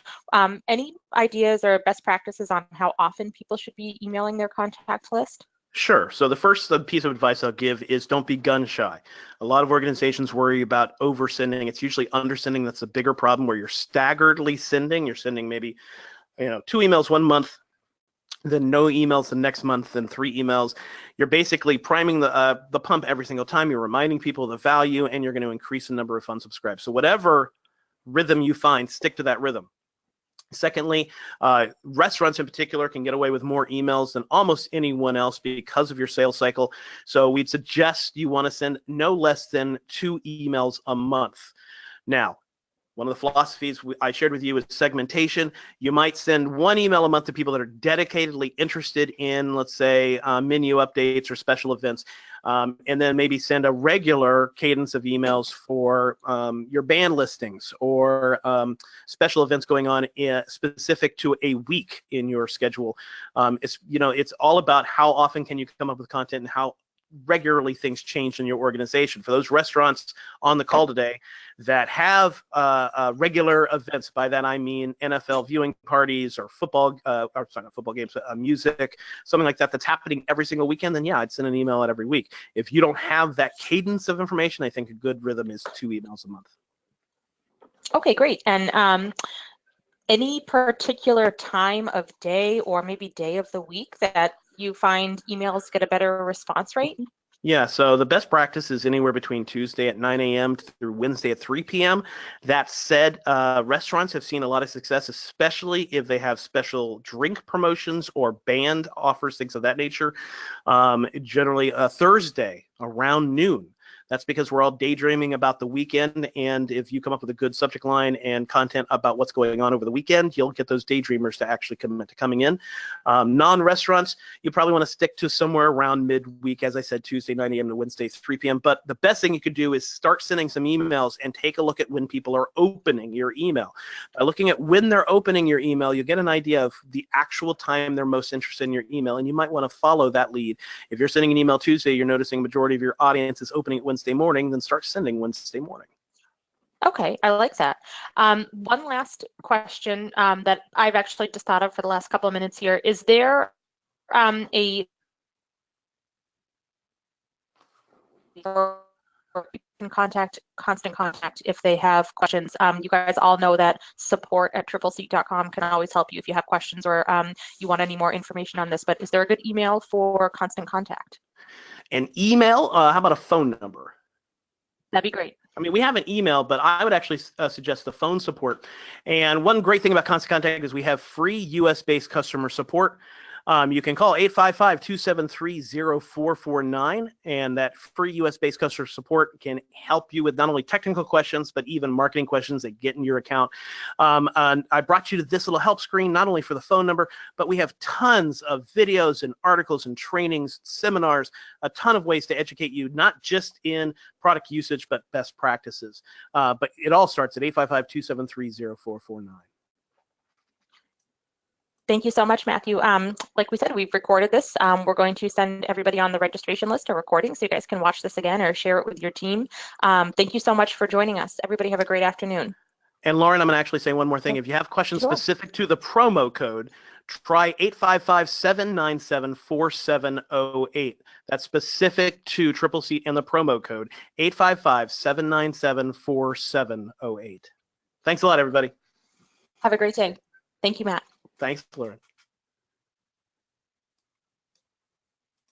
Any ideas or best practices on how often people should be emailing their contact list? Sure. So the first piece of advice I'll give is don't be gun shy. A lot of organizations worry about oversending. It's usually undersending that's a bigger problem, where you're staggeredly sending. You're sending maybe 2 emails 1 month, then no emails the next month, then 3 emails. You're basically priming the pump every single time. You're reminding people of the value, and you're going to increase the number of unsubscribes. So whatever rhythm you find, stick to that rhythm. Secondly, restaurants in particular can get away with more emails than almost anyone else because of your sales cycle. So we'd suggest you want to send no less than 2 emails a month. Now, one of the philosophies I shared with you is segmentation. You might send 1 email a month to people that are dedicatedly interested in, let's say, menu updates or special events, and then maybe send a regular cadence of emails for your band listings or special events going on specific to a week in your schedule. It's all about how often can you come up with content and how regularly things change in your organization. For those restaurants on the call today that have regular events, by that I mean NFL viewing parties or football, not football games, music, something like that that's happening every single weekend, then yeah, I'd send an email out every week. If you don't have that cadence of information, I think a good rhythm is 2 emails a month. Okay, great. And any particular time of day or maybe day of the week that you find emails get a better response rate? Yeah, so the best practice is anywhere between Tuesday at 9 a.m. through Wednesday at 3 p.m. That said, restaurants have seen a lot of success, especially if they have special drink promotions or band offers, things of that nature. Generally, Thursday around noon. That's because we're all daydreaming about the weekend, and if you come up with a good subject line and content about what's going on over the weekend, you'll get those daydreamers to actually commit to coming in. Non-restaurants, you probably want to stick to somewhere around midweek, as I said, Tuesday 9 a.m. to Wednesday 3 p.m. But the best thing you could do is start sending some emails and take a look at when people are opening your email. By looking at when they're opening your email, you get an idea of the actual time they're most interested in your email, and you might want to follow that lead. If you're sending an email Tuesday, you're noticing a majority of your audience is opening it Wednesday morning, then start sending Wednesday morning. Okay, I like that. One last question that I've actually just thought of for the last couple of minutes here. Is there a can contact Constant Contact if they have questions? You guys all know that support@tripleseat.com can always help you if you have questions or you want any more information on this, but is there a good email for Constant Contact? An email? How about a phone number? That'd be great. I mean, we have an email, but I would actually suggest the phone support. And one great thing about Constant Contact is we have free US-based customer support. You can call 855-273-0449, and that free US-based customer support can help you with not only technical questions, but even marketing questions that get in your account. And I brought you to this little help screen, not only for the phone number, but we have tons of videos and articles and trainings, seminars, a ton of ways to educate you, not just in product usage, but best practices. But it all starts at 855-273-0449. Thank you so much, Matthew. Like we said, we've recorded this. We're going to send everybody on the registration list a recording so you guys can watch this again or share it with your team. Thank you so much for joining us. Everybody have a great afternoon. And Lauren, I'm going to actually say one more thing. If you have questions Sure. specific to the promo code, try 855-797-4708. That's specific to Tripleseat and the promo code 855-797-4708. Thanks a lot, everybody. Have a great day. Thank you, Matt. Thanks, Lauren.